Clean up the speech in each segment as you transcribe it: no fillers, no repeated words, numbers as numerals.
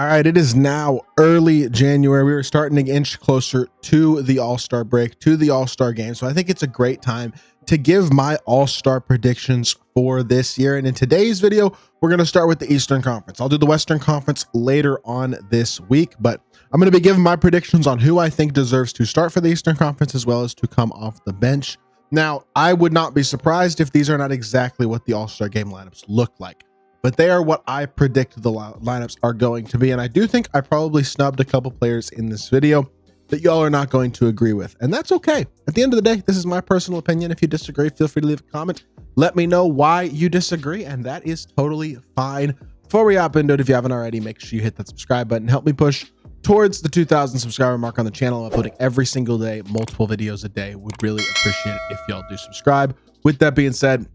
All right, it is now early January. We are starting to inch closer to the All-Star break, to the All-Star game. So I think it's a great time to give my All-Star predictions for this year. And in today's video, we're going to start with the Eastern Conference. I'll do the Western Conference later on this week, but I'm going to be giving my predictions on who I think deserves to start for the Eastern Conference as well as to come off the bench. Now, I would not be surprised if these are not exactly what the All-Star game lineups look like, but they are what I predict the lineups are going to be. And I do think I probably snubbed a couple players in this video that y'all are not going to agree with. And that's okay. At the end of the day, this is my personal opinion. If you disagree, feel free to leave a comment. Let me know why you disagree, and that is totally fine. Before we hop into it, if you haven't already, make sure you hit that subscribe button. Help me push towards the 2,000 subscriber mark on the channel. I'm uploading every single day, multiple videos a day. Would really appreciate it if y'all do subscribe. With that being said,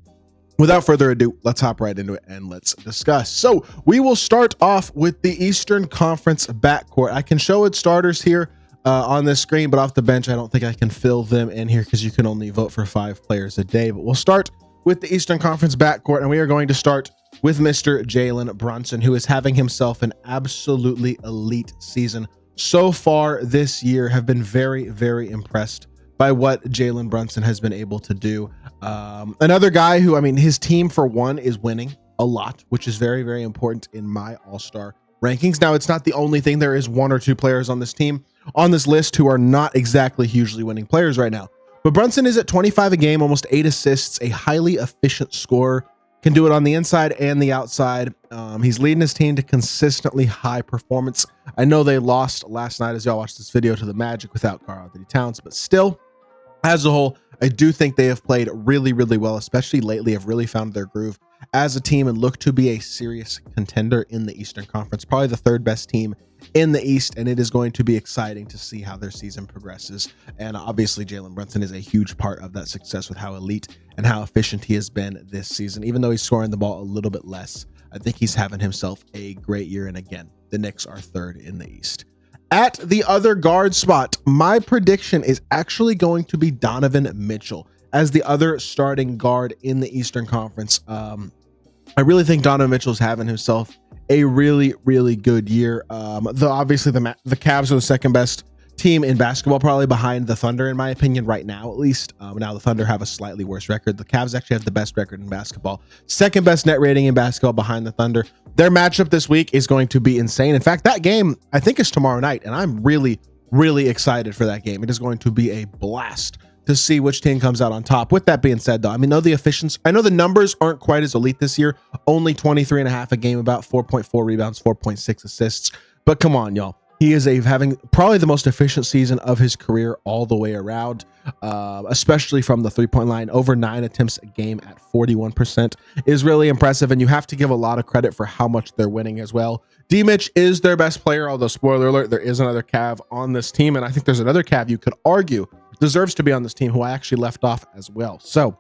without further ado, let's hop right into it and let's discuss. So we will start off with the Eastern Conference backcourt. I can show its starters here on this screen, but off the bench, I don't think I can fill them in here because you can only vote for 5 players a day. But we'll start with the Eastern Conference backcourt, and we are going to start with Mr. Jalen Brunson, who is having himself an absolutely elite season. So far this year, have been very, very impressed by what Jalen Brunson has been able to do. Another guy who, I mean, his team for one is winning a lot, which is very, very important in my all-star rankings. Now, it's not the only thing. There is 1 or 2 players on this team, on this list, who are not exactly hugely winning players right now. But Brunson is at 25 a game, almost 8 assists, a highly efficient scorer, can do it on the inside and the outside. He's leading his team to consistently high performance. I know they lost last night, as y'all watched this video, to the Magic without karl-anthony, but still, as a whole, I do think they have played really, really well, especially lately, have really found their groove as a team and look to be a serious contender in the Eastern Conference, probably the 3rd best team in the East, and it is going to be exciting to see how their season progresses. And obviously, Jalen Brunson is a huge part of that success with how elite and how efficient he has been this season. Even though he's scoring the ball a little bit less, I think he's having himself a great year. And again, the Knicks are 3rd in the East. At the other guard spot, my prediction is actually going to be Donovan Mitchell as the other starting guard in the Eastern Conference. I really think Donovan Mitchell is having himself a really, really good year. Though obviously the Cavs are the 2nd best team in basketball, probably behind the Thunder, in my opinion, right now, at least. Now the Thunder have a slightly worse record. The Cavs actually have the best record in basketball, 2nd best net rating in basketball behind the Thunder. Their matchup this week is going to be insane. In fact, that game, I think, is tomorrow night, and I'm really, really excited for that game. It is going to be a blast to see which team comes out on top. With that being said, though, I mean, I know the numbers aren't quite as elite this year, only 23.5 a game, about 4.4 rebounds, 4.6 assists. But come on, y'all. He is having probably the most efficient season of his career all the way around, especially from the 3-point line. Over 9 attempts a game at 41% is really impressive, and you have to give a lot of credit for how much they're winning as well. D-Mitch is their best player, although, spoiler alert, there is another Cav on this team, and I think there's another Cav you could argue deserves to be on this team who I actually left off as well. So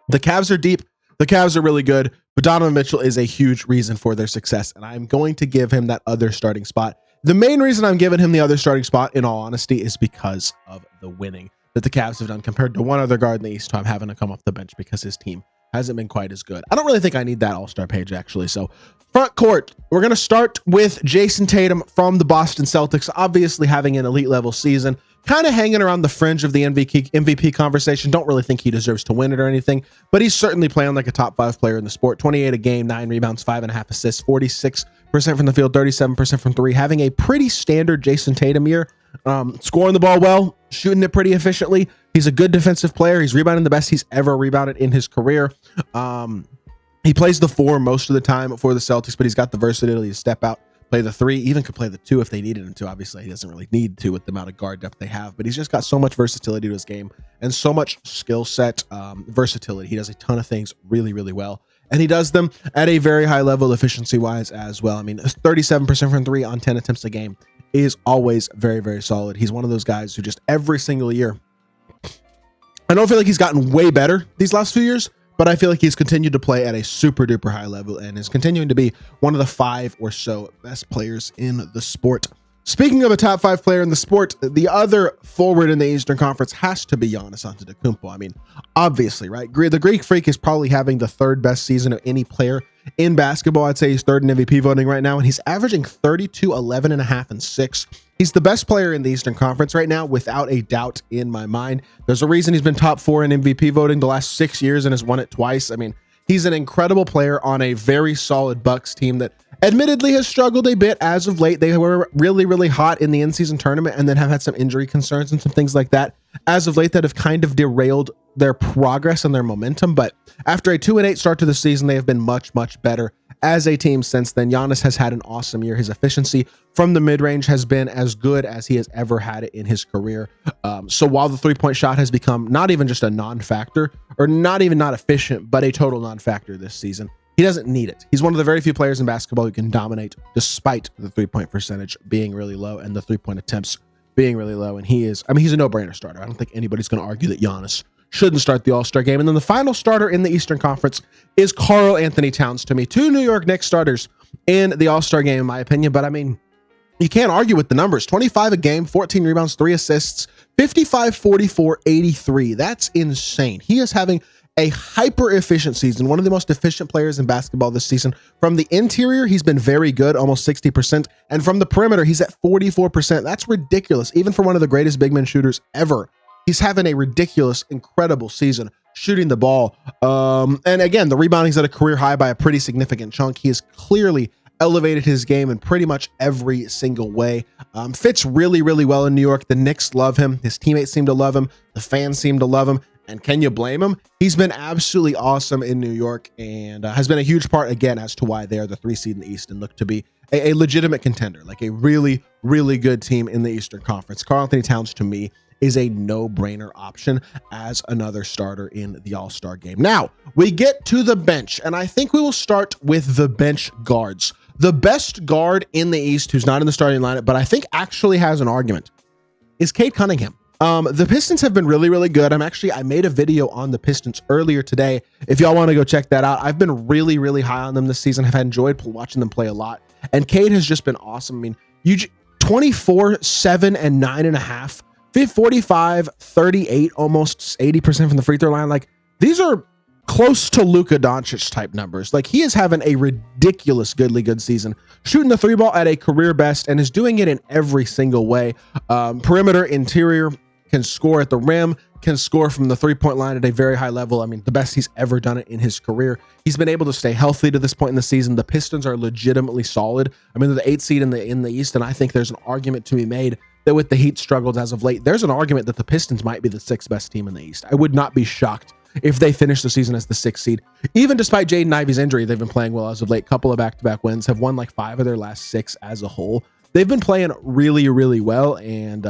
the Cavs are deep. The Cavs are really good, but Donovan Mitchell is a huge reason for their success, and I'm going to give him that other starting spot. The main reason I'm giving him the other starting spot, in all honesty, is because of the winning that the Cavs have done compared to one other guard in the East who I'm having to come off the bench because his team hasn't been quite as good. I don't really think I need that all-star page, actually. So front court, we're going to start with Jason Tatum from the Boston Celtics, obviously having an elite level season, kind of hanging around the fringe of the MVP conversation. Don't really think he deserves to win it or anything, but he's certainly playing like a top 5 player in the sport. 28 a game, 9 rebounds, 5.5 assists, 46% from the field, 37% from 3, having a pretty standard Jason Tatum year, scoring the ball well, shooting it pretty efficiently. He's a good defensive player. He's rebounding the best he's ever rebounded in his career. He plays the 4 most of the time for the Celtics, but he's got the versatility to step out, play the 3, even could play the 2 if they needed him to. Obviously, he doesn't really need to with the amount of guard depth they have, but he's just got so much versatility to his game and so much skill set versatility. He does a ton of things really, really well, and he does them at a very high level efficiency-wise as well. I mean, 37% from 3 on 10 attempts a game is always very, very solid. He's one of those guys who just every single year, I don't feel like he's gotten way better these last few years, but I feel like he's continued to play at a super duper high level and is continuing to be one of the 5 or so best players in the sport. Speaking of a top 5 player in the sport, the other forward in the Eastern Conference has to be Giannis Antetokounmpo. I mean, obviously, right? The Greek Freak is probably having the third best season of any player in basketball. I'd say he's third in MVP voting right now, and he's averaging 32, 11 and a half, and 6. He's the best player in the Eastern Conference right now, without a doubt in my mind. There's a reason he's been top 4 in MVP voting the last 6 years and has won it twice. I mean, he's an incredible player on a very solid Bucks team that admittedly has struggled a bit as of late. They were really, really hot in the in-season tournament and then have had some injury concerns and some things like that as of late that have kind of derailed their progress and their momentum. But after a 2-8 start to the season, they have been much, much better as a team since then. Giannis has had an awesome year. His efficiency from the mid-range has been as good as he has ever had it in his career. So while the three-point shot has become not even just a non-factor, or not even not efficient, but a total non-factor this season, he doesn't need it. He's one of the very few players in basketball who can dominate despite the three-point percentage being really low and the three-point attempts being really low. And he's a no-brainer starter. I don't think anybody's going to argue that Giannis shouldn't start the All-Star game. And then the final starter in the Eastern Conference is Karl-Anthony Towns to me. 2 New York Knicks starters in the All-Star game, in my opinion. But I mean, you can't argue with the numbers. 25 a game, 14 rebounds, 3 assists, 55, 44, 83. That's insane. He is having a hyper efficient season, one of the most efficient players in basketball this season. From the interior, he's been very good, almost 60%. And from the perimeter, he's at 44%. That's ridiculous. Even for one of the greatest big man shooters ever, he's having a ridiculous, incredible season shooting the ball. And again, the rebounding's at a career high by a pretty significant chunk. He has clearly elevated his game in pretty much every single way. Fits really, really well in New York. The Knicks love him. His teammates seem to love him. The fans seem to love him. And can you blame him? He's been absolutely awesome in New York and has been a huge part, again, as to why they're the 3 seed in the East and look to be a legitimate contender, like a really, really good team in the Eastern Conference. Karl-Anthony Towns, to me, is a no-brainer option as another starter in the All-Star game. Now, we get to the bench, and I think we will start with the bench guards. The best guard in the East who's not in the starting lineup, but I think actually has an argument, is Cade Cunningham. The Pistons have been really, really good. I made a video on the Pistons earlier today. If y'all want to go check that out, I've been really, really high on them this season. I've enjoyed watching them play a lot. And Cade has just been awesome. I mean, 24, 7, and 9.5, 45, 38, almost 80% from the free throw line. Like, these are close to Luka Doncic type numbers. Like, he is having a ridiculous good season, shooting the 3 ball at a career best and is doing it in every single way. Perimeter, interior, can score at the rim, can score from the 3-point line at a very high level. I mean, the best he's ever done it in his career. He's been able to stay healthy to this point in the season. The Pistons are legitimately solid. I mean, they're the 8th seed in the East, and I think there's an argument to be made that with the Heat struggles as of late, there's an argument that the Pistons might be the 6th best team in the East. I would not be shocked if they finish the season as the 6th seed. Even despite Jaden Ivey's injury, they've been playing well as of late. Couple of back-to-back wins, have won like 5 of their last 6 as a whole. They've been playing really, really well, and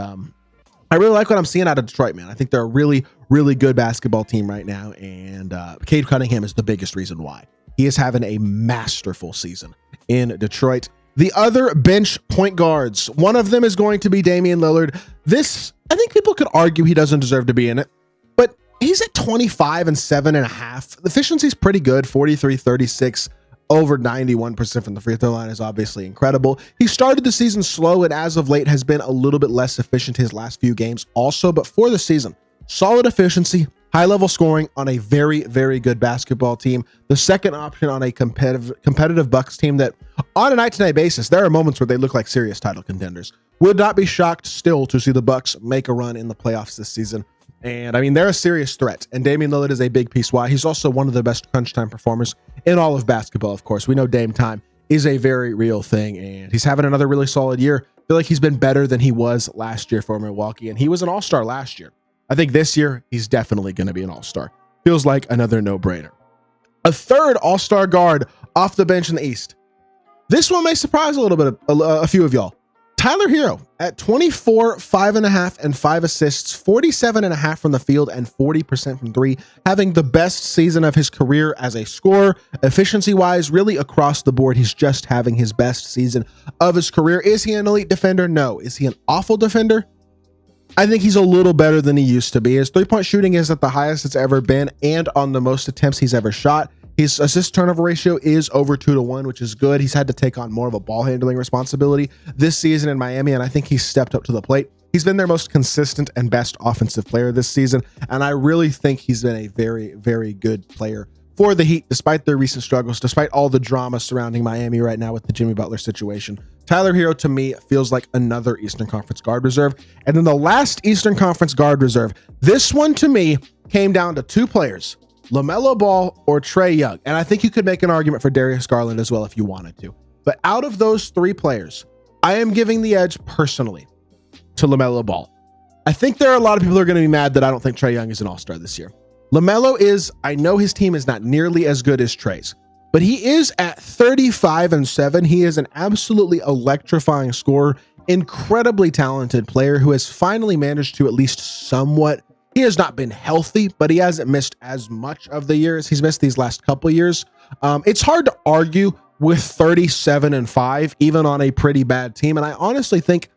I really like what I'm seeing out of Detroit, man. I think they're a really, really good basketball team right now, and Cade Cunningham is the biggest reason why. He is having a masterful season in Detroit. The other bench point guards, one of them is going to be Damian Lillard. This, I think people could argue he doesn't deserve to be in it, but he's at 25 and 7.5. The efficiency's pretty good, 43, 36. Over 91% from the free throw line is obviously incredible. He started the season slow and as of late has been a little bit less efficient his last few games also, but for the season, solid efficiency, high level scoring on a very, very good basketball team. The second option on a competitive Bucks team that on a night-to-night basis, there are moments where they look like serious title contenders. Would not be shocked still to see the Bucks make a run in the playoffs this season. And I mean, they're a serious threat. And Damian Lillard is a big piece why. He's also one of the best crunch time performers in all of basketball, of course. We know Dame time is a very real thing, and he's having another really solid year. I feel like he's been better than he was last year for Milwaukee, and he was an all-star last year. I think this year, he's definitely going to be an all-star. Feels like another no-brainer. A third all-star guard off the bench in the East. This one may surprise a little bit, a few of y'all. Tyler Hero at 24, 5.5, and 5 assists, 47.5 from the field and 40% from 3, having the best season of his career as a scorer, efficiency-wise, really across the board. He's just having his best season of his career. Is he an elite defender? No. Is he an awful defender? I think he's a little better than he used to be. His 3-point shooting is at the highest it's ever been and on the most attempts he's ever shot. His assist turnover ratio is over 2-1, which is good. He's had to take on more of a ball handling responsibility this season in Miami, and I think he's stepped up to the plate. He's been their most consistent and best offensive player this season, and I really think he's been a very, very good player for the Heat, despite their recent struggles, despite all the drama surrounding Miami right now with the Jimmy Butler situation. Tyler Hero, to me, feels like another Eastern Conference guard reserve. And then the last Eastern Conference guard reserve, this one to me came down to two players, LaMelo Ball or Trae Young. And I think you could make an argument for Darius Garland as well if you wanted to. But out of those three players, I am giving the edge personally to LaMelo Ball. I think there are a lot of people who are going to be mad that I don't think Trae Young is an all-star this year. LaMelo is, I know his team is not nearly as good as Trae's, but he is at 35-7. He is an absolutely electrifying scorer, incredibly talented player who has finally managed to at least somewhat. He has not been healthy, but he hasn't missed as much of the years he's missed these last couple years. It's hard to argue with 37-5, even on a pretty bad team. And I honestly think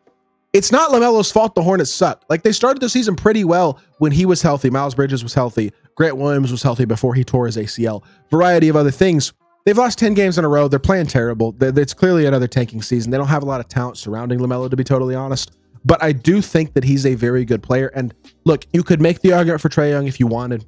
it's not LaMelo's fault the Hornets suck. Like, they started the season pretty well when he was healthy. Miles Bridges was healthy. Grant Williams was healthy before he tore his ACL. Variety of other things. They've lost 10 games in a row. They're playing terrible. It's clearly another tanking season. They don't have a lot of talent surrounding LaMelo, to be totally honest. But I do think that he's a very good player. And look, you could make the argument for Trae Young if you wanted.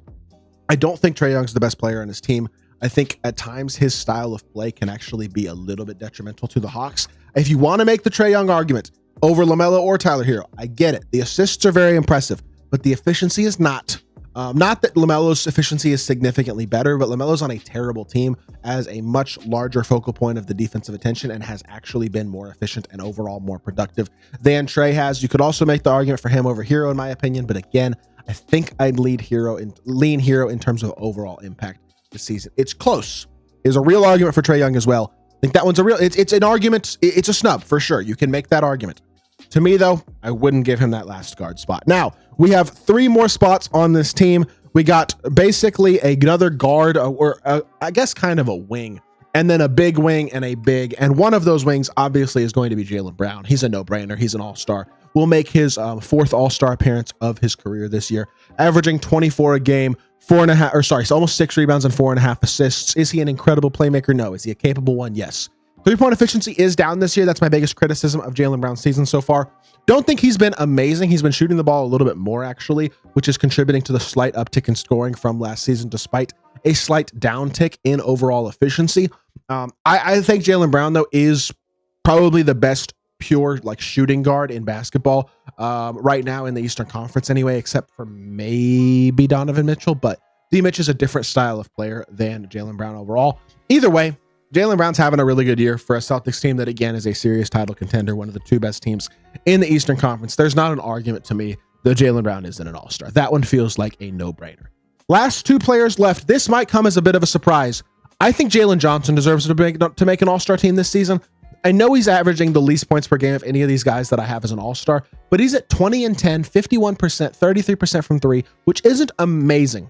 I don't think Trae Young's the best player on his team. I think at times his style of play can actually be a little bit detrimental to the Hawks. If you want to make the Trae Young argument over LaMelo or Tyler Hero, I get it. The assists are very impressive, but the efficiency is not. Not that LaMelo's efficiency is significantly better, but LaMelo's on a terrible team as a much larger focal point of the defensive attention and has actually been more efficient and overall more productive than Trae has. You could also make the argument for him over Hero, in my opinion, but again, I think I'd lean Hero in terms of overall impact this season. It's close. There's a real argument for Trae Young as well. I think that one's a real, it's an argument. It's a snub for sure. You can make that argument. To me, though, I wouldn't give him that last guard spot. Now, we have three more spots on this team. We got basically another guard, or I guess kind of a wing, and then a big wing and a big. And one of those wings, obviously, is going to be Jaylen Brown. He's a no-brainer. He's an all-star. Will make his fourth all-star appearance of his career this year, averaging 24 a game, almost 6 rebounds and 4.5 assists. Is he an incredible playmaker? No. Is he a capable one? Yes. Three-point efficiency is down this year. That's my biggest criticism of Jaylen Brown's season so far. Don't think he's been amazing. He's been shooting the ball a little bit more, actually, which is contributing to the slight uptick in scoring from last season, despite a slight downtick in overall efficiency. I think Jaylen Brown, though, is probably the best pure shooting guard in basketball right now in the Eastern Conference anyway, except for maybe Donovan Mitchell. But D. Mitch is a different style of player than Jaylen Brown overall. Either way, Jaylen Brown's having a really good year for a Celtics team that, again, is a serious title contender, one of the two best teams in the Eastern Conference. There's not an argument to me that Jaylen Brown isn't an all-star. That one feels like a no-brainer. Last two players left. This might come as a bit of a surprise. I think Jalen Johnson deserves to make an all-star team this season. I know he's averaging the least points per game of any of these guys that I have as an all-star, but he's at 20-10, 51%, 33% from three, which isn't amazing,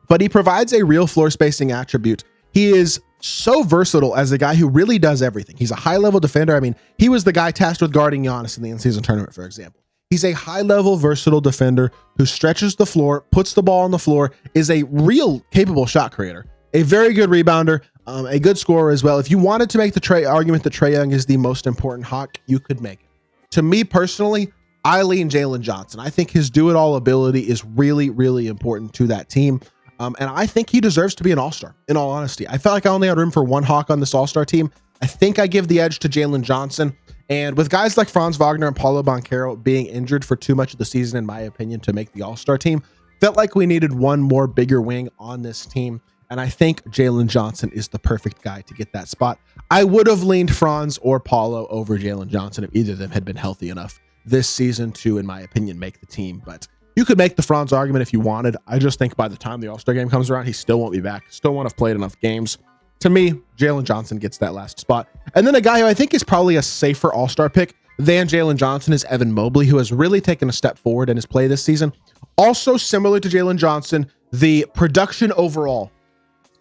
but he provides a real floor spacing attribute. He is so versatile as a guy who really does everything. He's a high-level defender. I mean, he was the guy tasked with guarding Giannis in the in-season tournament, for example. He's a high-level, versatile defender who stretches the floor, puts the ball on the floor, is a real capable shot creator, a very good rebounder, a good scorer as well. If you wanted to make the argument that Trae Young is the most important Hawk, you could make it. To me personally, I lean Jalen Johnson. I think his do-it-all ability is really, really important to that team. And I think he deserves to be an all-star, in all honesty. I felt like I only had room for one Hawk on this all-star team. I think I give the edge to Jalen Johnson. And with guys like Franz Wagner and Paulo Banchero being injured for too much of the season, in my opinion, to make the all-star team, felt like we needed one more bigger wing on this team. And I think Jalen Johnson is the perfect guy to get that spot. I would have leaned Franz or Paulo over Jalen Johnson if either of them had been healthy enough this season to, in my opinion, make the team. But you could make the Franz argument if you wanted. I just think by the time the All-Star game comes around, he still won't be back. Still won't have played enough games. To me, Jalen Johnson gets that last spot. And then a guy who I think is probably a safer All-Star pick than Jalen Johnson is Evan Mobley, who has really taken a step forward in his play this season. Also similar to Jalen Johnson, the production overall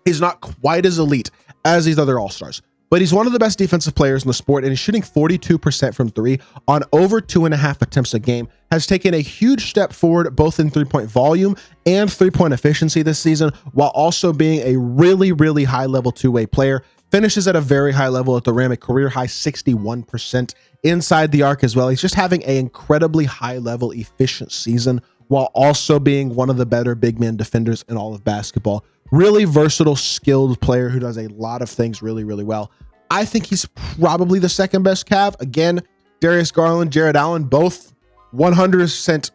is not quite as elite as these other All-Stars. but he's one of the best defensive players in the sport, and he's shooting 42% from three on over 2.5 attempts a game. Has taken a huge step forward both in three-point volume and three-point efficiency this season, while also being a really, really high-level two-way player. Finishes at a very high level at the rim, a career-high 61% inside the arc as well. He's just having an incredibly high-level, efficient season, while also being one of the better big man defenders in all of basketball. Really versatile, skilled player who does a lot of things really, really well. I think he's probably the second best Cav. Again, Darius Garland, Jared Allen, both 100%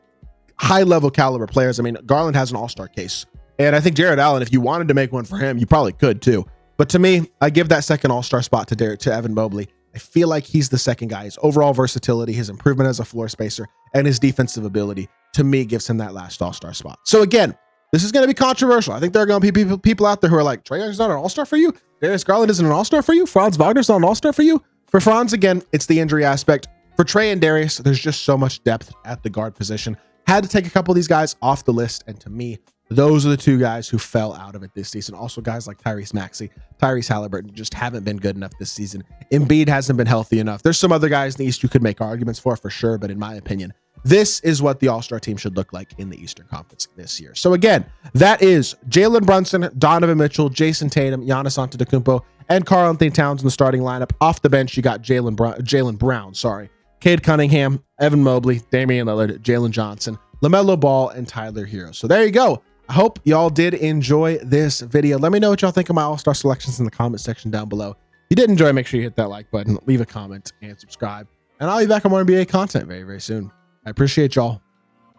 high-level caliber players. I mean, Garland has an all-star case. And I think Jared Allen, if you wanted to make one for him, you probably could too. But to me, I give that second all-star spot to Evan Mobley. I feel like he's the second guy. His overall versatility, his improvement as a floor spacer, and his defensive ability, to me, gives him that last all-star spot. So again, this is going to be controversial. I think there are going to be people out there who are like, Trae Young's not an all-star for you? Darius Garland isn't an all-star for you? Franz Wagner's not an all-star for you? For Franz, again, it's the injury aspect. For Trae and Darius, there's just so much depth at the guard position. Had to take a couple of these guys off the list, and to me, those are the two guys who fell out of it this season. Also, guys like Tyrese Maxey, Tyrese Halliburton just haven't been good enough this season. Embiid hasn't been healthy enough. There's some other guys in the East you could make arguments for sure, but in my opinion, this is what the All-Star team should look like in the Eastern Conference this year. So again, that is Jalen Brunson, Donovan Mitchell, Jason Tatum, Giannis Antetokounmpo, and karl-Anthony Towns in the starting lineup. Off the bench, you got Jaylen Brown, Cade Cunningham, Evan Mobley, Damian Lillard, Jalen Johnson, LaMelo Ball, and Tyler Hero. So there you go. I hope y'all did enjoy this video. Let me know what y'all think of my all-star selections in the comment section down below. If you did enjoy, make sure you hit that like button, leave a comment, and subscribe. And I'll be back on more NBA content very, very soon. I appreciate y'all.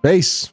Peace.